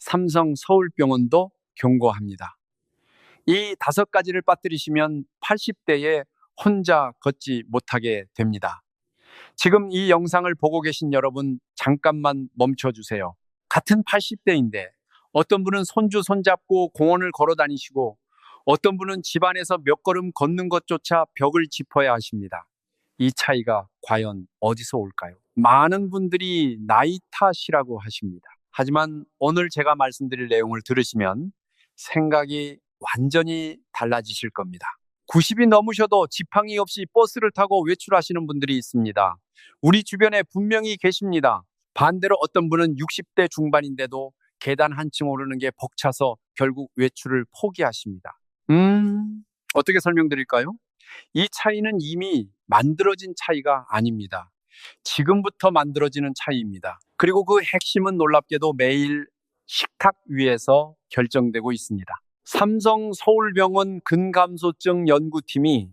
삼성 서울병원도 경고합니다. 이 5가지를 빠뜨리시면 80대에 혼자 걷지 못하게 됩니다. 지금 이 영상을 보고 계신 여러분, 잠깐만 멈춰주세요. 같은 80대인데 어떤 분은 손주 손잡고 공원을 걸어 다니시고 어떤 분은 집안에서 몇 걸음 걷는 것조차 벽을 짚어야 하십니다. 이 차이가 과연 어디서 올까요? 많은 분들이 나이 탓이라고 하십니다. 하지만 오늘 제가 말씀드릴 내용을 들으시면 생각이 완전히 달라지실 겁니다. 90이 넘으셔도 지팡이 없이 버스를 타고 외출하시는 분들이 있습니다. 우리 주변에 분명히 계십니다. 반대로 어떤 분은 60대 중반인데도 계단 한 층 오르는 게 벅차서 결국 외출을 포기하십니다. 어떻게 설명드릴까요? 이 차이는 이미 만들어진 차이가 아닙니다. 지금부터 만들어지는 차이입니다. 그리고 그 핵심은 놀랍게도 매일 식탁 위에서 결정되고 있습니다. 삼성 서울병원 근감소증 연구팀이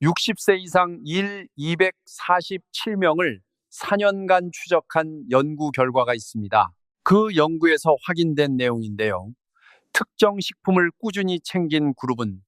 60세 이상 247명을 4년간 추적한 연구 결과가 있습니다. 그 연구에서 확인된 내용인데요. 특정 식품을 꾸준히 챙긴 그룹은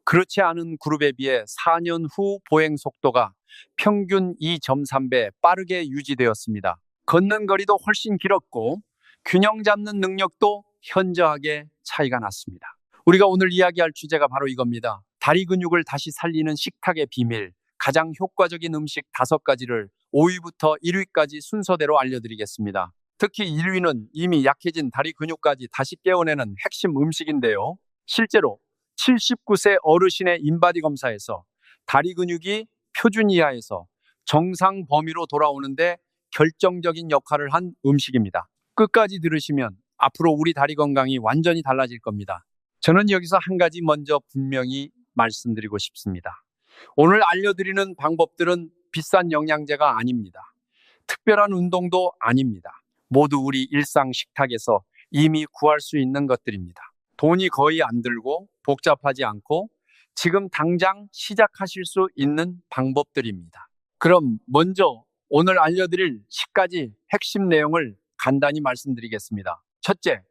그렇지 않은 그룹에 비해 4년 후 보행 속도가 평균 2.3배 빠르게 유지되었습니다. 걷는 거리도 훨씬 길었고 균형 잡는 능력도 현저하게 차이가 났습니다. 우리가 오늘 이야기할 주제가 바로 이겁니다. 다리 근육을 다시 살리는 식탁의 비밀, 가장 효과적인 음식 5가지를 5위부터 1위까지 순서대로 알려드리겠습니다. 특히 1위는 이미 약해진 다리 근육까지 다시 깨워내는 핵심 음식인데요. 실제로 79세 어르신의 인바디 검사에서 다리 근육이 표준 이하에서 정상 범위로 돌아오는데 결정적인 역할을 한 음식입니다. 끝까지 들으시면 앞으로 우리 다리 건강이 완전히 달라질 겁니다. 저는 여기서 한 가지 먼저 분명히 말씀드리고 싶습니다. 오늘 알려드리는 방법들은 비싼 영양제가 아닙니다. 특별한 운동도 아닙니다. 모두 우리 일상 식탁에서 이미 구할 수 있는 것들입니다. 돈이 거의 안 들고 복잡하지 않고 지금 당장 시작하실 수 있는 방법들입니다. 그럼 먼저 오늘 알려드릴 10가지 핵심 내용을 간단히 말씀드리겠습니다. 첫째,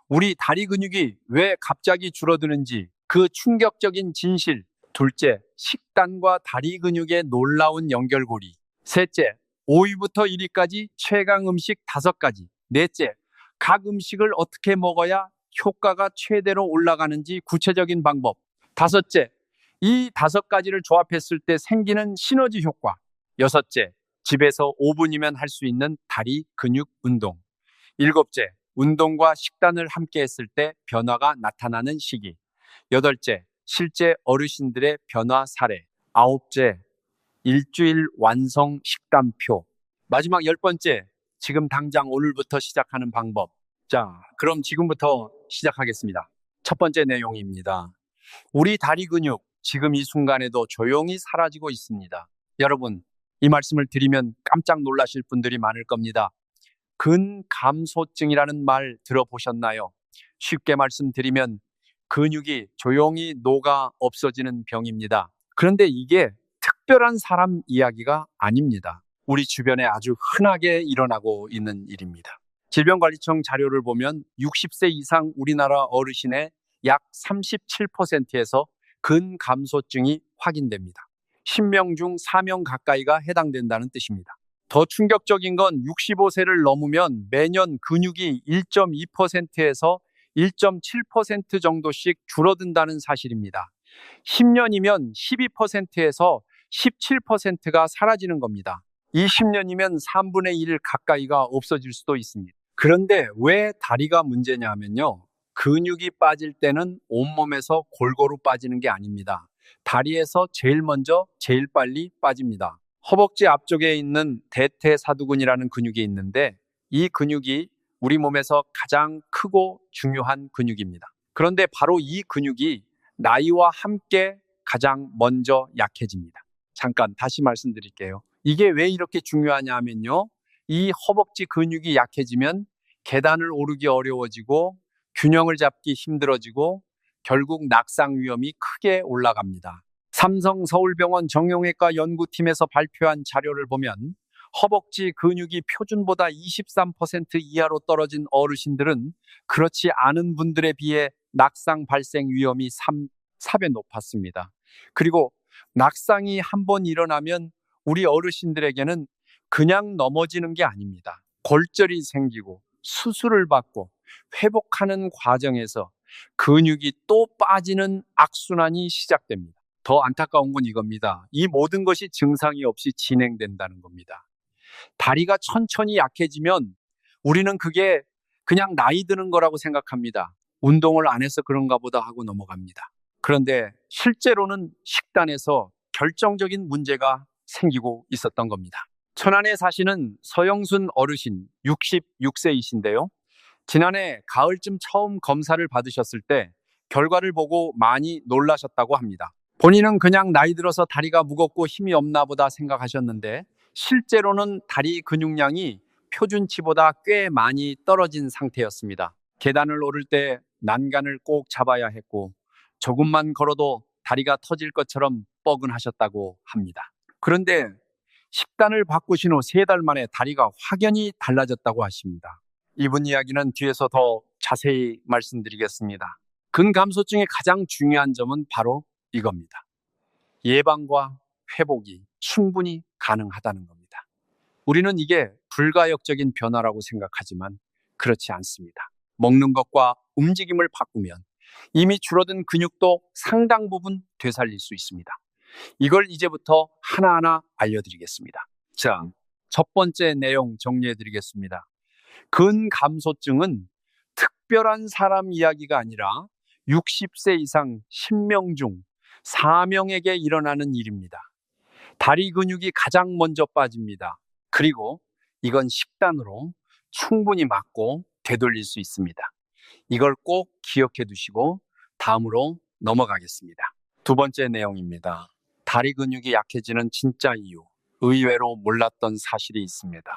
우리 다리 근육이 왜 갑자기 줄어드는지 그 충격적인 진실. 둘째, 식단과 다리 근육의 놀라운 연결고리. 셋째, 5위부터 1위까지 최강 음식 5가지. 넷째, 각 음식을 어떻게 먹어야 효과가 최대로 올라가는지 구체적인 방법. 다섯째, 이 5가지를 조합했을 때 생기는 시너지 효과. 여섯째, 집에서 5분이면 할 수 있는 다리 근육 운동. 일곱째, 운동과 식단을 함께 했을 때 변화가 나타나는 시기. 여덟째, 실제 어르신들의 변화 사례. 아홉째, 일주일 완성 식단표. 마지막 10번째, 지금 당장 오늘부터 시작하는 방법. 자, 그럼 지금부터 시작하겠습니다. 첫 번째 내용입니다. 우리 다리 근육, 지금 이 순간에도 조용히 사라지고 있습니다. 여러분, 이 말씀을 드리면 깜짝 놀라실 분들이 많을 겁니다. 근감소증이라는 말 들어보셨나요? 쉽게 말씀드리면 근육이 조용히 녹아 없어지는 병입니다. 그런데 이게 특별한 사람 이야기가 아닙니다. 우리 주변에 아주 흔하게 일어나고 있는 일입니다. 질병관리청 자료를 보면 60세 이상 우리나라 어르신의 약 37%에서 근감소증이 확인됩니다. 10명 중 4명 가까이가 해당된다는 뜻입니다. 더 충격적인 건 65세를 넘으면 매년 근육이 1.2%에서 1.7% 정도씩 줄어든다는 사실입니다. 10년이면 12%에서 17%가 사라지는 겁니다. 20년이면 3분의 1 가까이가 없어질 수도 있습니다. 그런데 왜 다리가 문제냐 하면요. 근육이 빠질 때는 온몸에서 골고루 빠지는 게 아닙니다. 다리에서 제일 먼저 제일 빨리 빠집니다. 허벅지 앞쪽에 있는 대퇴사두근이라는 근육이 있는데 이 근육이 우리 몸에서 가장 크고 중요한 근육입니다. 그런데 바로 이 근육이 나이와 함께 가장 먼저 약해집니다. 잠깐 다시 말씀드릴게요. 이게 왜 이렇게 중요하냐 하면요. 이 허벅지 근육이 약해지면 계단을 오르기 어려워지고 균형을 잡기 힘들어지고 결국 낙상 위험이 크게 올라갑니다. 삼성 서울병원 정형외과 연구팀에서 발표한 자료를 보면 허벅지 근육이 표준보다 23% 이하로 떨어진 어르신들은 그렇지 않은 분들에 비해 낙상 발생 위험이 4배 높았습니다. 그리고 낙상이 한 번 일어나면 우리 어르신들에게는 그냥 넘어지는 게 아닙니다. 골절이 생기고 수술을 받고 회복하는 과정에서 근육이 또 빠지는 악순환이 시작됩니다. 더 안타까운 건 이겁니다. 이 모든 것이 증상이 없이 진행된다는 겁니다. 다리가 천천히 약해지면 우리는 그게 그냥 나이 드는 거라고 생각합니다. 운동을 안 해서 그런가 보다 하고 넘어갑니다. 그런데 실제로는 식단에서 결정적인 문제가 생기고 있었던 겁니다. 천안에 사시는 서영순 어르신 66세이신데요. 지난해 가을쯤 처음 검사를 받으셨을 때 결과를 보고 많이 놀라셨다고 합니다. 본인은 그냥 나이 들어서 다리가 무겁고 힘이 없나 보다 생각하셨는데 실제로는 다리 근육량이 표준치보다 꽤 많이 떨어진 상태였습니다. 계단을 오를 때 난간을 꼭 잡아야 했고 조금만 걸어도 다리가 터질 것처럼 뻐근하셨다고 합니다. 그런데 식단을 바꾸신 후 3달 만에 다리가 확연히 달라졌다고 하십니다. 이분 이야기는 뒤에서 더 자세히 말씀드리겠습니다. 근감소증의 가장 중요한 점은 바로 이겁니다. 예방과 회복이 충분히 가능하다는 겁니다. 우리는 이게 불가역적인 변화라고 생각하지만 그렇지 않습니다. 먹는 것과 움직임을 바꾸면 이미 줄어든 근육도 상당 부분 되살릴 수 있습니다. 이걸 이제부터 하나하나 알려드리겠습니다. 자, 첫 번째 내용 정리해드리겠습니다. 근감소증은 특별한 사람 이야기가 아니라 60세 이상 10명 중 4명에게 일어나는 일입니다. 다리 근육이 가장 먼저 빠집니다. 그리고 이건 식단으로 충분히 막고 되돌릴 수 있습니다. 이걸 꼭 기억해 두시고 다음으로 넘어가겠습니다. 두 번째 내용입니다. 다리 근육이 약해지는 진짜 이유, 의외로 몰랐던 사실이 있습니다.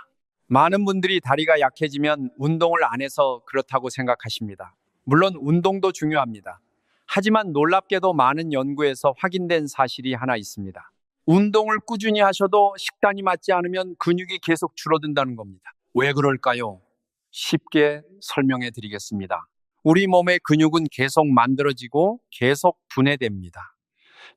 많은 분들이 다리가 약해지면 운동을 안 해서 그렇다고 생각하십니다. 물론 운동도 중요합니다. 하지만 놀랍게도 많은 연구에서 확인된 사실이 하나 있습니다. 운동을 꾸준히 하셔도 식단이 맞지 않으면 근육이 계속 줄어든다는 겁니다. 왜 그럴까요? 쉽게 설명해 드리겠습니다. 우리 몸의 근육은 계속 만들어지고 계속 분해됩니다.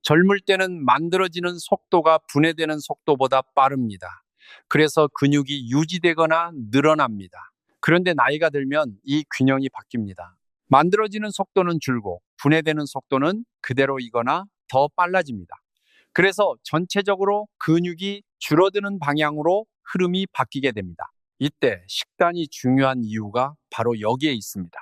젊을 때는 만들어지는 속도가 분해되는 속도보다 빠릅니다. 그래서 근육이 유지되거나 늘어납니다. 그런데 나이가 들면 이 균형이 바뀝니다. 만들어지는 속도는 줄고 분해되는 속도는 그대로이거나 더 빨라집니다. 그래서 전체적으로 근육이 줄어드는 방향으로 흐름이 바뀌게 됩니다. 이때 식단이 중요한 이유가 바로 여기에 있습니다.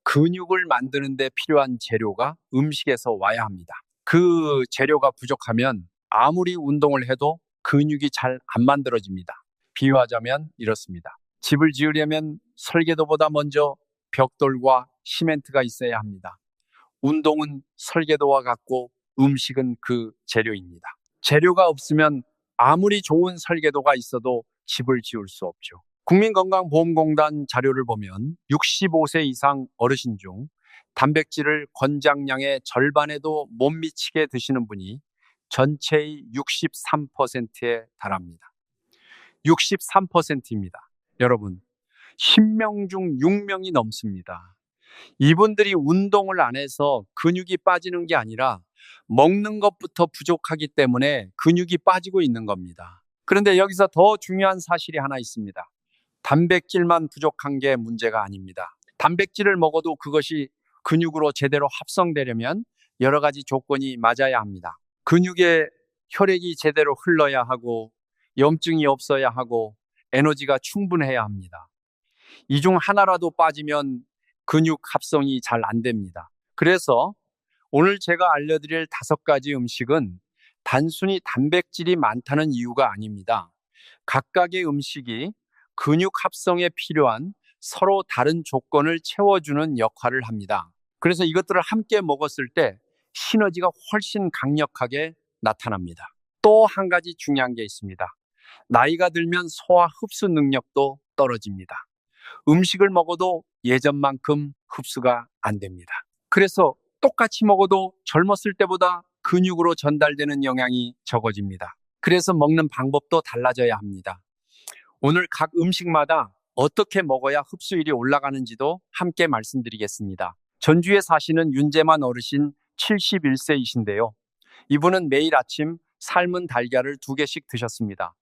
근육을 만드는 데 필요한 재료가 음식에서 와야 합니다. 그 재료가 부족하면 아무리 운동을 해도 근육이 잘 안 만들어집니다. 비유하자면 이렇습니다. 집을 지으려면 설계도보다 먼저 벽돌과 시멘트가 있어야 합니다. 운동은 설계도와 같고 음식은 그 재료입니다. 재료가 없으면 아무리 좋은 설계도가 있어도 집을 지을 수 없죠. 국민건강보험공단 자료를 보면 65세 이상 어르신 중 단백질을 권장량의 절반에도 못 미치게 드시는 분이 전체의 63%에 달합니다. 63%입니다. 여러분, 10명 중 6명이 넘습니다. 이분들이 운동을 안 해서 근육이 빠지는 게 아니라 먹는 것부터 부족하기 때문에 근육이 빠지고 있는 겁니다. 그런데 여기서 더 중요한 사실이 하나 있습니다. 단백질만 부족한 게 문제가 아닙니다. 단백질을 먹어도 그것이 근육으로 제대로 합성되려면 여러 가지 조건이 맞아야 합니다. 근육에 혈액이 제대로 흘러야 하고 염증이 없어야 하고 에너지가 충분해야 합니다. 이 중 하나라도 빠지면 근육 합성이 잘 안 됩니다. 그래서 오늘 제가 알려드릴 5가지 음식은 단순히 단백질이 많다는 이유가 아닙니다. 각각의 음식이 근육 합성에 필요한 서로 다른 조건을 채워주는 역할을 합니다. 그래서 이것들을 함께 먹었을 때 시너지가 훨씬 강력하게 나타납니다. 또 한 가지 중요한 게 있습니다. 나이가 들면 소화 흡수 능력도 떨어집니다. 음식을 먹어도 예전만큼 흡수가 안 됩니다. 그래서 똑같이 먹어도 젊었을 때보다 근육으로 전달되는 영양이 적어집니다. 그래서 먹는 방법도 달라져야 합니다. 오늘 각 음식마다 어떻게 먹어야 흡수율이 올라가는지도 함께 말씀드리겠습니다. 전주에 사시는 윤재만 어르신 71세이신데요. 이분은 매일 아침 삶은 달걀을 2개씩 드셨습니다.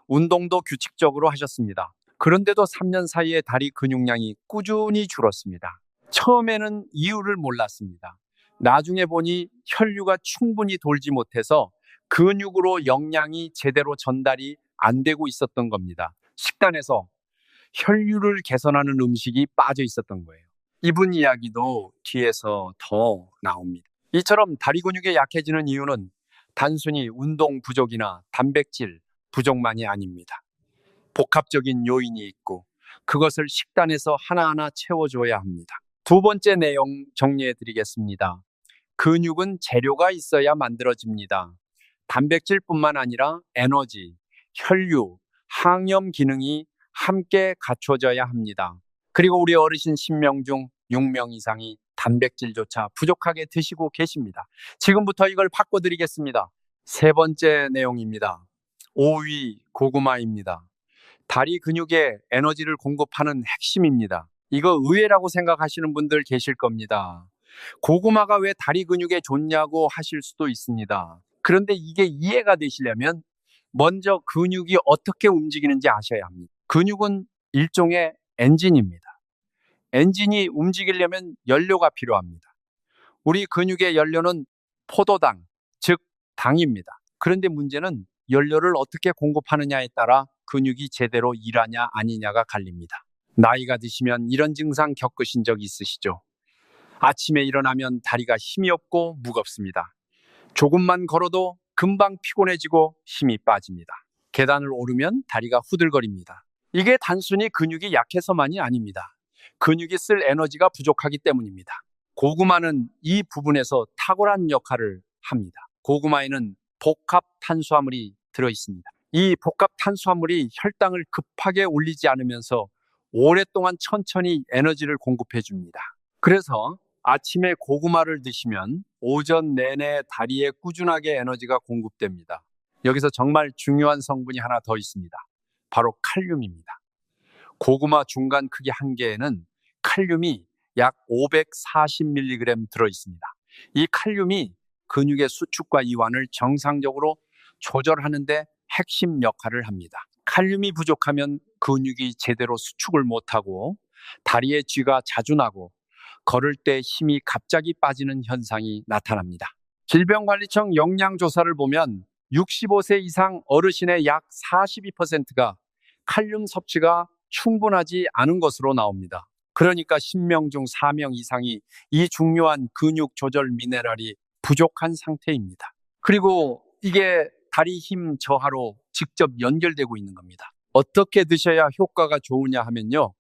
운동도 규칙적으로 하셨습니다. 그런데도 3년 사이에 다리 근육량이 꾸준히 줄었습니다. 처음에는 이유를 몰랐습니다. 나중에 보니 혈류가 충분히 돌지 못해서 근육으로 영양이 제대로 전달이 안 되고 있었던 겁니다. 식단에서 혈류를 개선하는 음식이 빠져 있었던 거예요. 이분 이야기도 뒤에서 더 나옵니다. 이처럼 다리 근육이 약해지는 이유는 단순히 운동 부족이나 단백질 부족만이 아닙니다. 복합적인 요인이 있고 그것을 식단에서 하나하나 채워줘야 합니다. 두 번째 내용 정리해 드리겠습니다. 근육은 재료가 있어야 만들어집니다. 단백질뿐만 아니라 에너지, 혈류, 항염 기능이 함께 갖춰져야 합니다. 그리고 우리 어르신 10명 중 6명 이상이 단백질조차 부족하게 드시고 계십니다. 지금부터 이걸 바꿔드리겠습니다. 세 번째 내용입니다. 오이, 고구마입니다. 다리 근육에 에너지를 공급하는 핵심입니다. 이거 의외라고 생각하시는 분들 계실 겁니다. 고구마가 왜 다리 근육에 좋냐고 하실 수도 있습니다. 그런데 이게 이해가 되시려면 먼저 근육이 어떻게 움직이는지 아셔야 합니다. 근육은 일종의 엔진입니다. 엔진이 움직이려면 연료가 필요합니다. 우리 근육의 연료는 포도당, 즉 당입니다. 그런데 문제는 연료를 어떻게 공급하느냐에 따라 근육이 제대로 일하냐 아니냐가 갈립니다. 나이가 드시면 이런 증상 겪으신 적 있으시죠? 아침에 일어나면 다리가 힘이 없고 무겁습니다. 조금만 걸어도 금방 피곤해지고 힘이 빠집니다. 계단을 오르면 다리가 후들거립니다. 이게 단순히 근육이 약해서만이 아닙니다. 근육이 쓸 에너지가 부족하기 때문입니다. 고구마는 이 부분에서 탁월한 역할을 합니다. 고구마에는 복합 탄수화물이 들어있습니다. 이 복합 탄수화물이 혈당을 급하게 올리지 않으면서 오랫동안 천천히 에너지를 공급해 줍니다. 그래서 아침에 고구마를 드시면 오전 내내 다리에 꾸준하게 에너지가 공급됩니다. 여기서 정말 중요한 성분이 하나 더 있습니다. 바로 칼륨입니다. 고구마 중간 크기 한 개에는 칼륨이 약 540mg 들어있습니다. 이 칼륨이 근육의 수축과 이완을 정상적으로 조절하는 데 핵심 역할을 합니다. 칼륨이 부족하면 근육이 제대로 수축을 못하고 다리에 쥐가 자주 나고 걸을 때 힘이 갑자기 빠지는 현상이 나타납니다. 질병관리청 영양조사를 보면 65세 이상 어르신의 약 42%가 칼륨 섭취가 충분하지 않은 것으로 나옵니다. 그러니까 10명 중 4명 이상이 이 중요한 근육 조절 미네랄이 부족한 상태입니다. 그리고 이게 다리 힘 저하로 직접 연결되고 있는 겁니다. 어떻게 드셔야 효과가 좋으냐 하면요.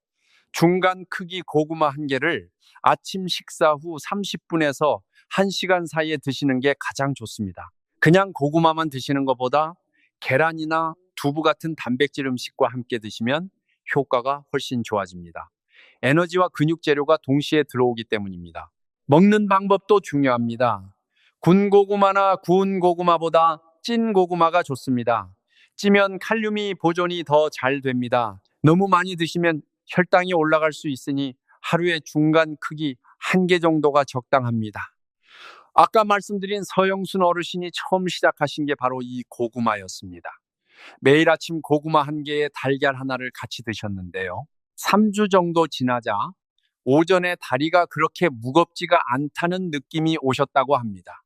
중간 크기 고구마 한 개를 아침 식사 후 30분에서 1시간 사이에 드시는 게 가장 좋습니다. 그냥 고구마만 드시는 것보다 계란이나 두부 같은 단백질 음식과 함께 드시면 효과가 훨씬 좋아집니다. 에너지와 근육 재료가 동시에 들어오기 때문입니다. 먹는 방법도 중요합니다. 군 고구마나 구운 고구마보다 찐 고구마가 좋습니다. 찌면 칼륨이 보존이 더 잘 됩니다. 너무 많이 드시면 혈당이 올라갈 수 있으니 하루에 중간 크기 한 개 정도가 적당합니다. 아까 말씀드린 서영순 어르신이 처음 시작하신 게 바로 이 고구마였습니다. 매일 아침 고구마 한 개에 달걀 하나를 같이 드셨는데요. 3주 정도 지나자 오전에 다리가 그렇게 무겁지가 않다는 느낌이 오셨다고 합니다.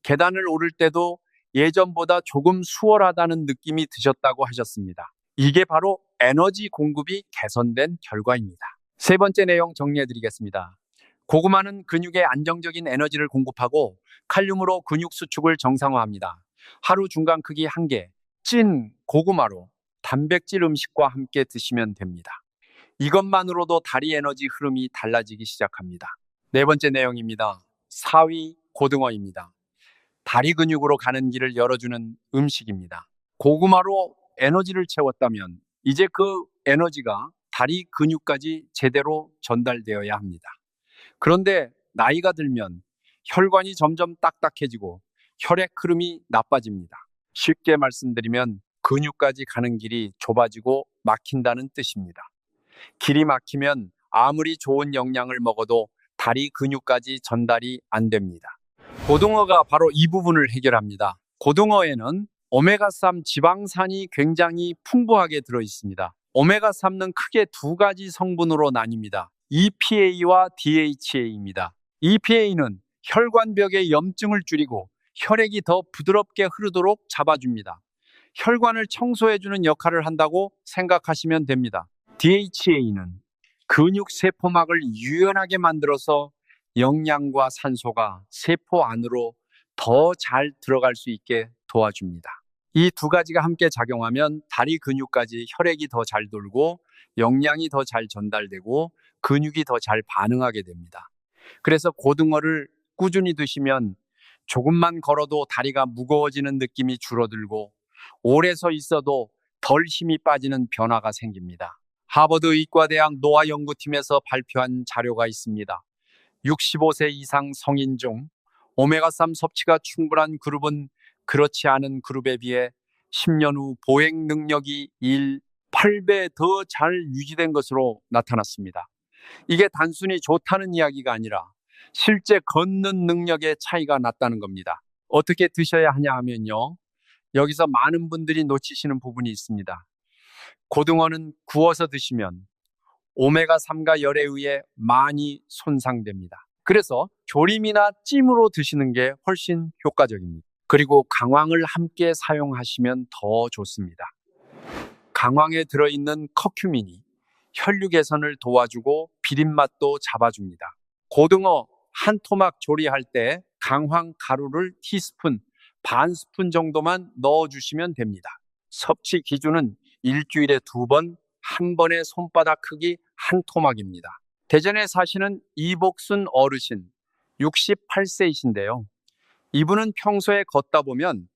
계단을 오를 때도 예전보다 조금 수월하다는 느낌이 드셨다고 하셨습니다. 이게 바로 에너지 공급이 개선된 결과입니다. 세 번째 내용 정리해 드리겠습니다. 고구마는 근육에 안정적인 에너지를 공급하고 칼륨으로 근육 수축을 정상화합니다. 하루 중간 크기 한 개, 찐 고구마로 단백질 음식과 함께 드시면 됩니다. 이것만으로도 다리 에너지 흐름이 달라지기 시작합니다. 네 번째 내용입니다. 사위 고등어입니다. 다리 근육으로 가는 길을 열어주는 음식입니다. 고구마로 에너지를 채웠다면 이제 그 에너지가 다리 근육까지 제대로 전달되어야 합니다. 그런데 나이가 들면 혈관이 점점 딱딱해지고 혈액 흐름이 나빠집니다. 쉽게 말씀드리면 근육까지 가는 길이 좁아지고 막힌다는 뜻입니다. 길이 막히면 아무리 좋은 영양을 먹어도 다리 근육까지 전달이 안 됩니다. 고등어가 바로 이 부분을 해결합니다. 고등어에는 오메가3 지방산이 굉장히 풍부하게 들어 있습니다. 오메가3는 크게 두 가지 성분으로 나뉩니다. EPA와 DHA입니다. EPA는 혈관벽의 염증을 줄이고 혈액이 더 부드럽게 흐르도록 잡아줍니다. 혈관을 청소해주는 역할을 한다고 생각하시면 됩니다. DHA는 근육 세포막을 유연하게 만들어서 영양과 산소가 세포 안으로 더 잘 들어갈 수 있게 도와줍니다. 이 두 가지가 함께 작용하면 다리 근육까지 혈액이 더 잘 돌고 영양이 더 잘 전달되고 근육이 더 잘 반응하게 됩니다. 그래서 고등어를 꾸준히 드시면 조금만 걸어도 다리가 무거워지는 느낌이 줄어들고 오래 서 있어도 덜 힘이 빠지는 변화가 생깁니다. 하버드 의과대학 노화 연구팀에서 발표한 자료가 있습니다. 65세 이상 성인 중 오메가3 섭취가 충분한 그룹은 그렇지 않은 그룹에 비해 10년 후 보행 능력이 8배 더 잘 유지된 것으로 나타났습니다. 이게 단순히 좋다는 이야기가 아니라 실제 걷는 능력의 차이가 났다는 겁니다. 어떻게 드셔야 하냐 하면요. 여기서 많은 분들이 놓치시는 부분이 있습니다. 고등어는 구워서 드시면 오메가3가 열에 의해 많이 손상됩니다. 그래서 조림이나 찜으로 드시는 게 훨씬 효과적입니다. 그리고 강황을 함께 사용하시면 더 좋습니다. 강황에 들어있는 커큐민이 혈류 개선을 도와주고 비린맛도 잡아줍니다. 고등어 한 토막 조리할 때 강황 가루를 티스푼, 반 스푼 정도만 넣어주시면 됩니다. 섭취 기준은 일주일에 2번, 한 번의 손바닥 크기 한 토막입니다. 대전에 사시는 이복순 어르신, 68세이신데요. 이분은 평소에 걷다 보면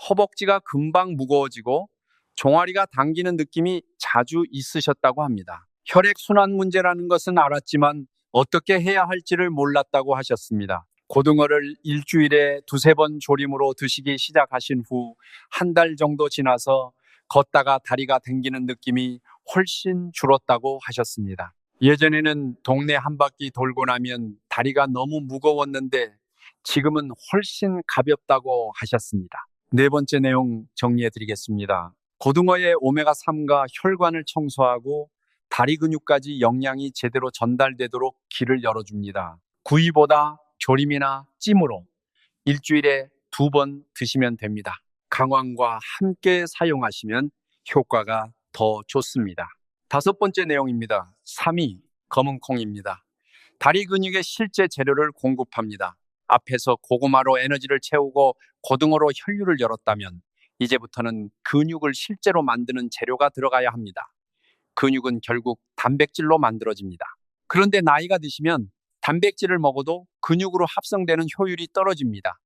허벅지가 금방 무거워지고 종아리가 당기는 느낌이 자주 있으셨다고 합니다. 혈액순환 문제라는 것은 알았지만 어떻게 해야 할지를 몰랐다고 하셨습니다. 고등어를 일주일에 2~3번 조림으로 드시기 시작하신 후 한 달 정도 지나서 걷다가 다리가 당기는 느낌이 훨씬 줄었다고 하셨습니다. 예전에는 동네 한 바퀴 돌고 나면 다리가 너무 무거웠는데 지금은 훨씬 가볍다고 하셨습니다. 네 번째 내용 정리해 드리겠습니다. 고등어의 오메가3가 혈관을 청소하고 다리 근육까지 영양이 제대로 전달되도록 길을 열어줍니다. 구이보다 조림이나 찜으로 일주일에 2번 드시면 됩니다. 강황과 함께 사용하시면 효과가 더 좋습니다. 5번째 내용입니다. 3위, 검은콩입니다. 다리 근육의 실제 재료를 공급합니다. 앞에서 고구마로 에너지를 채우고 고등어로 혈류를 열었다면 이제부터는 근육을 실제로 만드는 재료가 들어가야 합니다. 근육은 결국 단백질로 만들어집니다. 그런데 나이가 드시면 단백질을 먹어도 근육으로 합성되는 효율이 떨어집니다.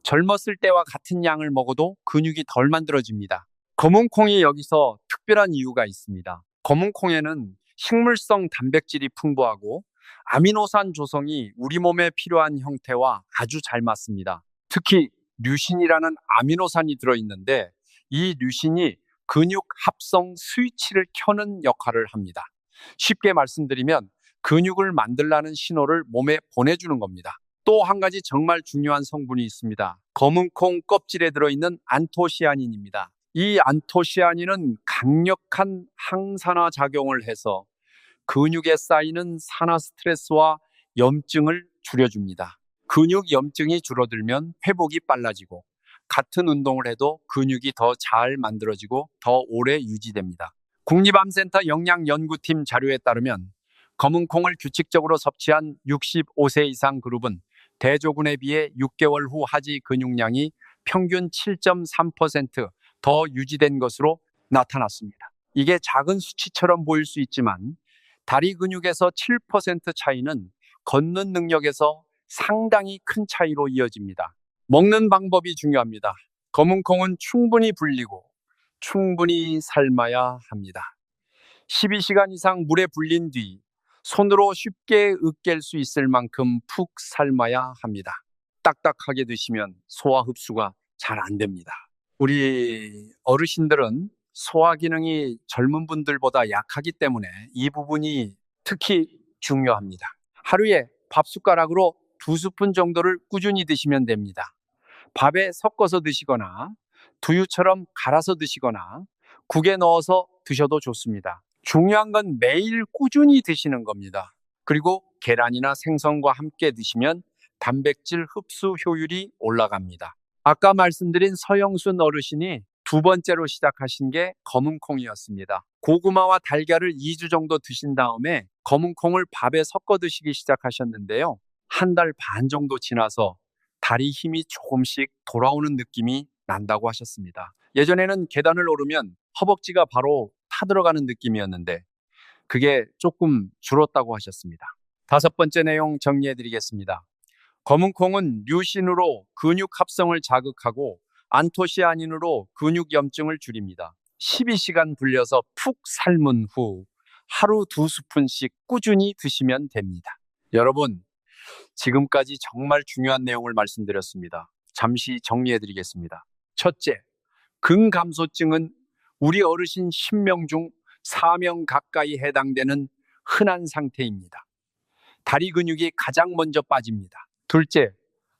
젊었을 때와 같은 양을 먹어도 근육이 덜 만들어집니다. 검은콩이 여기서 특별한 이유가 있습니다. 검은콩에는 식물성 단백질이 풍부하고 아미노산 조성이 우리 몸에 필요한 형태와 아주 잘 맞습니다. 특히 류신이라는 아미노산이 들어있는데 이 류신이 근육 합성 스위치를 켜는 역할을 합니다. 쉽게 말씀드리면 근육을 만들라는 신호를 몸에 보내주는 겁니다. 또 한 가지 정말 중요한 성분이 있습니다. 검은콩 껍질에 들어있는 안토시아닌입니다. 이 안토시아닌은 강력한 항산화 작용을 해서 근육에 쌓이는 산화 스트레스와 염증을 줄여줍니다. 근육 염증이 줄어들면 회복이 빨라지고 같은 운동을 해도 근육이 더 잘 만들어지고 더 오래 유지됩니다. 국립암센터 영양연구팀 자료에 따르면 검은콩을 규칙적으로 섭취한 65세 이상 그룹은 대조군에 비해 6개월 후 하지 근육량이 평균 7.3% 더 유지된 것으로 나타났습니다. 이게 작은 수치처럼 보일 수 있지만 다리 근육에서 7% 차이는 걷는 능력에서 상당히 큰 차이로 이어집니다. 먹는 방법이 중요합니다. 검은콩은 충분히 불리고 충분히 삶아야 합니다. 12시간 이상 물에 불린 뒤 손으로 쉽게 으깰 수 있을 만큼 푹 삶아야 합니다. 딱딱하게 드시면 소화 흡수가 잘 안 됩니다. 우리 어르신들은 소화 기능이 젊은 분들보다 약하기 때문에 이 부분이 특히 중요합니다. 하루에 밥 숟가락으로 2스푼 정도를 꾸준히 드시면 됩니다. 밥에 섞어서 드시거나 두유처럼 갈아서 드시거나 국에 넣어서 드셔도 좋습니다. 중요한 건 매일 꾸준히 드시는 겁니다. 그리고 계란이나 생선과 함께 드시면 단백질 흡수 효율이 올라갑니다. 아까 말씀드린 서영순 어르신이 두 번째로 시작하신 게 검은콩이었습니다. 고구마와 달걀을 2주 정도 드신 다음에 검은콩을 밥에 섞어 드시기 시작하셨는데요. 한 달 반 정도 지나서 다리 힘이 조금씩 돌아오는 느낌이 난다고 하셨습니다. 예전에는 계단을 오르면 허벅지가 바로 타들어가는 느낌이었는데 그게 조금 줄었다고 하셨습니다. 5번째 내용 정리해 드리겠습니다. 검은콩은 류신으로 근육 합성을 자극하고 안토시아닌으로 근육 염증을 줄입니다. 12시간 불려서 푹 삶은 후 하루 2스푼씩 꾸준히 드시면 됩니다. 여러분, 지금까지 정말 중요한 내용을 말씀드렸습니다. 잠시 정리해 드리겠습니다. 첫째, 근감소증은 우리 어르신 10명 중 4명 가까이 해당되는 흔한 상태입니다. 다리 근육이 가장 먼저 빠집니다. 둘째,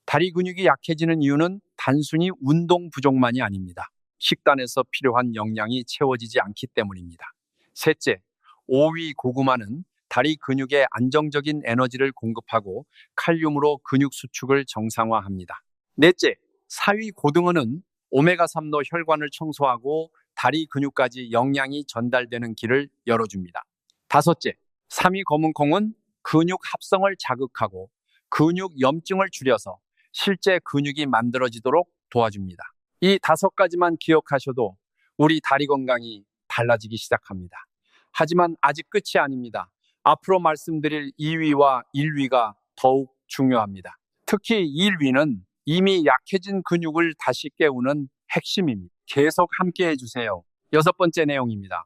다리 근육이 약해지는 이유는 단순히 운동 부족만이 아닙니다. 식단에서 필요한 영양이 채워지지 않기 때문입니다. 셋째, 오위 고구마는 다리 근육에 안정적인 에너지를 공급하고 칼륨으로 근육 수축을 정상화합니다. 넷째, 사위 고등어는 오메가3로 혈관을 청소하고 다리 근육까지 영양이 전달되는 길을 열어줍니다. 다섯째, 삼위 검은콩은 근육 합성을 자극하고 근육 염증을 줄여서 실제 근육이 만들어지도록 도와줍니다. 이 5가지만 기억하셔도 우리 다리 건강이 달라지기 시작합니다. 하지만 아직 끝이 아닙니다. 앞으로 말씀드릴 2위와 1위가 더욱 중요합니다. 특히 1위는 이미 약해진 근육을 다시 깨우는 핵심입니다. 계속 함께 해주세요. 6번째 내용입니다.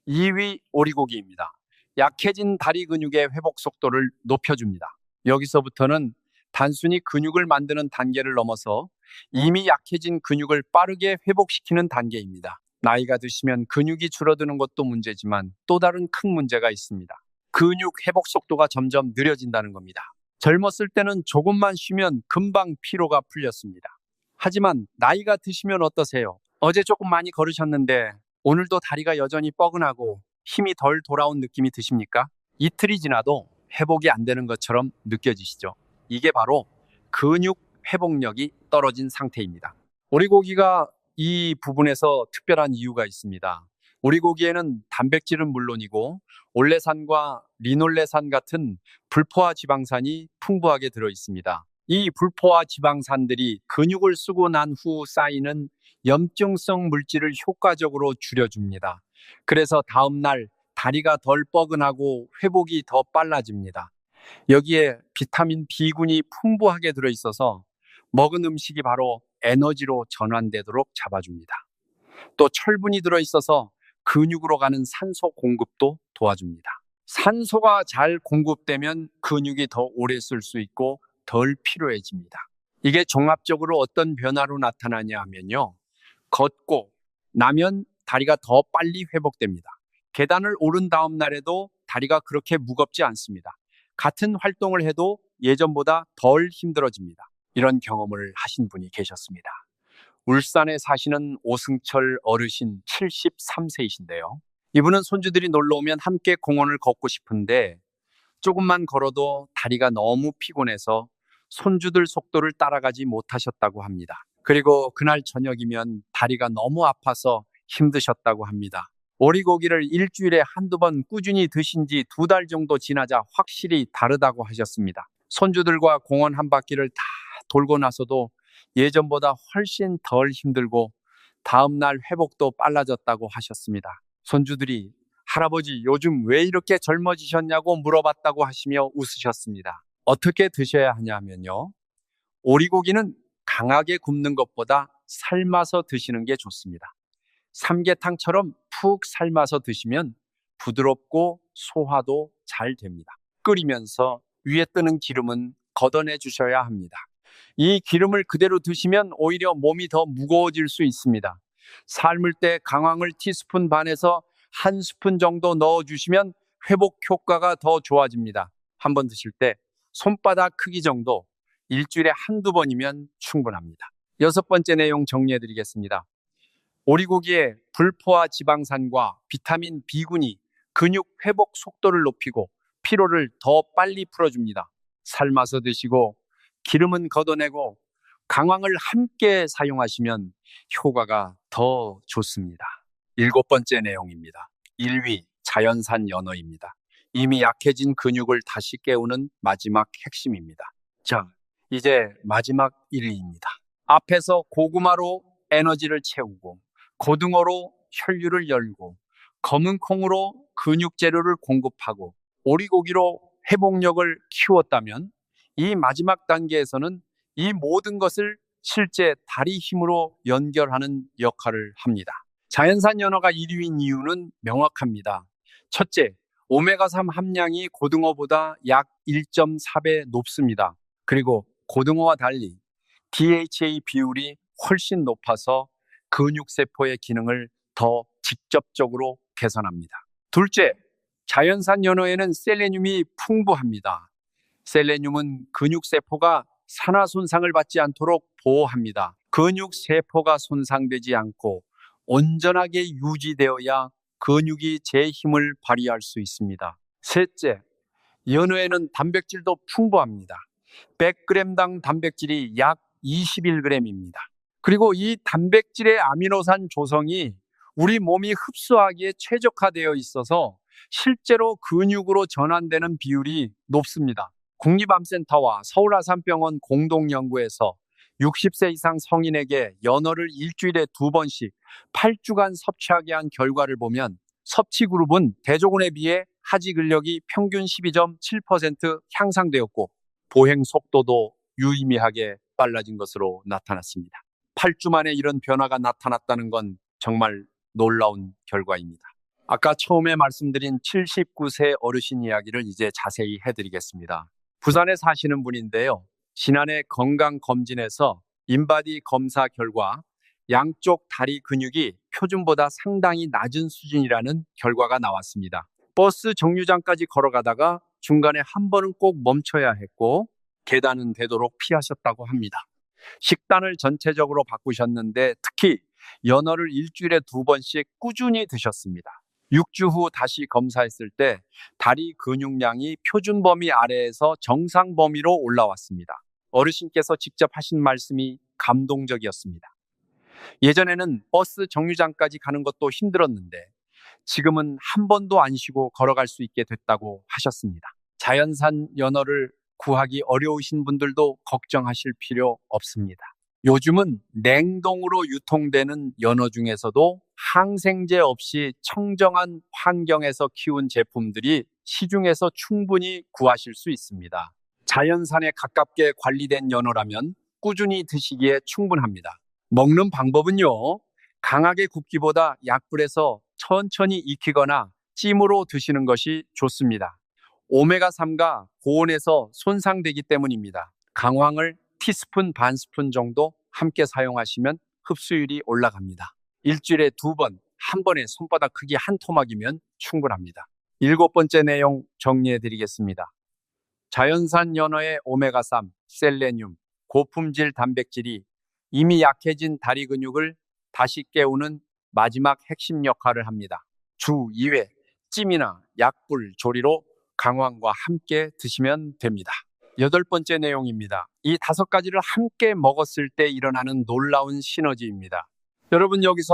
2위 오리고기입니다. 약해진 다리 근육의 회복 속도를 높여줍니다. 여기서부터는 단순히 근육을 만드는 단계를 넘어서 이미 약해진 근육을 빠르게 회복시키는 단계입니다. 나이가 드시면 근육이 줄어드는 것도 문제지만 또 다른 큰 문제가 있습니다. 근육 회복 속도가 점점 느려진다는 겁니다. 젊었을 때는 조금만 쉬면 금방 피로가 풀렸습니다. 하지만 나이가 드시면 어떠세요? 어제 조금 많이 걸으셨는데 오늘도 다리가 여전히 뻐근하고 힘이 덜 돌아온 느낌이 드십니까? 이틀이 지나도 회복이 안 되는 것처럼 느껴지시죠? 이게 바로 근육 회복력이 떨어진 상태입니다. 오리고기가 이 부분에서 특별한 이유가 있습니다. 오리고기에는 단백질은 물론이고 올레산과 리놀레산 같은 불포화 지방산이 풍부하게 들어 있습니다. 이 불포화 지방산들이 근육을 쓰고 난 후 쌓이는 염증성 물질을 효과적으로 줄여줍니다. 그래서 다음날 다리가 덜 뻐근하고 회복이 더 빨라집니다. 여기에 비타민 B군이 풍부하게 들어있어서 먹은 음식이 바로 에너지로 전환되도록 잡아줍니다. 또 철분이 들어있어서 근육으로 가는 산소 공급도 도와줍니다. 산소가 잘 공급되면 근육이 더 오래 쓸 수 있고 덜 피로해집니다. 이게 종합적으로 어떤 변화로 나타나냐 하면요. 걷고 나면 다리가 더 빨리 회복됩니다. 계단을 오른 다음 날에도 다리가 그렇게 무겁지 않습니다. 같은 활동을 해도 예전보다 덜 힘들어집니다. 이런 경험을 하신 분이 계셨습니다. 울산에 사시는 오승철 어르신 73세이신데요. 이분은 손주들이 놀러 오면 함께 공원을 걷고 싶은데 조금만 걸어도 다리가 너무 피곤해서 손주들 속도를 따라가지 못하셨다고 합니다. 그리고 그날 저녁이면 다리가 너무 아파서 힘드셨다고 합니다. 오리고기를 일주일에 한두 번 꾸준히 드신 지 2달 정도 지나자 확실히 다르다고 하셨습니다. 손주들과 공원 한 바퀴를 다 돌고 나서도 예전보다 훨씬 덜 힘들고 다음날 회복도 빨라졌다고 하셨습니다. 손주들이 할아버지 요즘 왜 이렇게 젊어지셨냐고 물어봤다고 하시며 웃으셨습니다. 어떻게 드셔야 하냐면요. 오리고기는 강하게 굽는 것보다 삶아서 드시는 게 좋습니다. 삼계탕처럼 푹 삶아서 드시면 부드럽고 소화도 잘 됩니다. 끓이면서 위에 뜨는 기름은 걷어내 주셔야 합니다. 이 기름을 그대로 드시면 오히려 몸이 더 무거워질 수 있습니다. 삶을 때 강황을 티스푼 반에서 한 스푼 정도 넣어주시면 회복 효과가 더 좋아집니다. 한번 드실 때 손바닥 크기 정도 일주일에 한두 번이면 충분합니다. 여섯 번째 내용 정리해 드리겠습니다. 오리고기의 불포화 지방산과 비타민 B군이 근육 회복 속도를 높이고 피로를 더 빨리 풀어줍니다. 삶아서 드시고 기름은 걷어내고 강황을 함께 사용하시면 효과가 더 좋습니다. 일곱 번째 내용입니다. 1위 자연산 연어입니다. 이미 약해진 근육을 다시 깨우는 마지막 핵심입니다. 자, 이제 마지막 1위입니다. 앞에서 고구마로 에너지를 채우고 고등어로 혈류를 열고 검은 콩으로 근육 재료를 공급하고 오리고기로 회복력을 키웠다면 이 마지막 단계에서는 이 모든 것을 실제 다리 힘으로 연결하는 역할을 합니다. 자연산 연어가 1위인 이유는 명확합니다. 첫째, 오메가3 함량이 고등어보다 약 1.4배 높습니다. 그리고 고등어와 달리 DHA 비율이 훨씬 높아서 근육세포의 기능을 더 직접적으로 개선합니다. 둘째, 자연산 연어에는 셀레늄이 풍부합니다. 셀레늄은 근육세포가 산화 손상을 받지 않도록 보호합니다. 근육세포가 손상되지 않고 온전하게 유지되어야 근육이 제 힘을 발휘할 수 있습니다. 셋째, 연어에는 단백질도 풍부합니다. 100g당 단백질이 약 21g입니다. 그리고 이 단백질의 아미노산 조성이 우리 몸이 흡수하기에 최적화되어 있어서 실제로 근육으로 전환되는 비율이 높습니다. 국립암센터와 서울아산병원 공동연구에서 60세 이상 성인에게 연어를 일주일에 2번씩 8주간 섭취하게 한 결과를 보면 섭취 그룹은 대조군에 비해 하지 근력이 평균 12.7% 향상되었고 보행 속도도 유의미하게 빨라진 것으로 나타났습니다. 8주 만에 이런 변화가 나타났다는 건 정말 놀라운 결과입니다. 아까 처음에 말씀드린 79세 어르신 이야기를 이제 자세히 해드리겠습니다. 부산에 사시는 분인데요. 지난해 건강검진에서 인바디 검사 결과 양쪽 다리 근육이 표준보다 상당히 낮은 수준이라는 결과가 나왔습니다. 버스 정류장까지 걸어가다가 중간에 한 번은 꼭 멈춰야 했고 계단은 되도록 피하셨다고 합니다. 식단을 전체적으로 바꾸셨는데 특히 연어를 일주일에 2번씩 꾸준히 드셨습니다. 6주 후 다시 검사했을 때 다리 근육량이 표준 범위 아래에서 정상 범위로 올라왔습니다. 어르신께서 직접 하신 말씀이 감동적이었습니다. 예전에는 버스 정류장까지 가는 것도 힘들었는데 지금은 한 번도 안 쉬고 걸어갈 수 있게 됐다고 하셨습니다. 자연산 연어를 구하기 어려우신 분들도 걱정하실 필요 없습니다. 요즘은 냉동으로 유통되는 연어 중에서도 항생제 없이 청정한 환경에서 키운 제품들이 시중에서 충분히 구하실 수 있습니다. 자연산에 가깝게 관리된 연어라면 꾸준히 드시기에 충분합니다. 먹는 방법은요, 강하게 굽기보다 약불에서 천천히 익히거나 찜으로 드시는 것이 좋습니다. 오메가3가 고온에서 손상되기 때문입니다. 강황을 티스푼 반 스푼 정도 함께 사용하시면 흡수율이 올라갑니다. 일주일에 2번, 한 번에 손바닥 크기 한 토막이면 충분합니다. 7번째 내용 정리해 드리겠습니다. 자연산 연어의 오메가3, 셀레늄, 고품질 단백질이 이미 약해진 다리 근육을 다시 깨우는 마지막 핵심 역할을 합니다. 주 2회 찜이나 약불 조리로 강황과 함께 드시면 됩니다. 8번째 내용입니다. 이 5가지를 함께 먹었을 때 일어나는 놀라운 시너지입니다. 여러분 여기서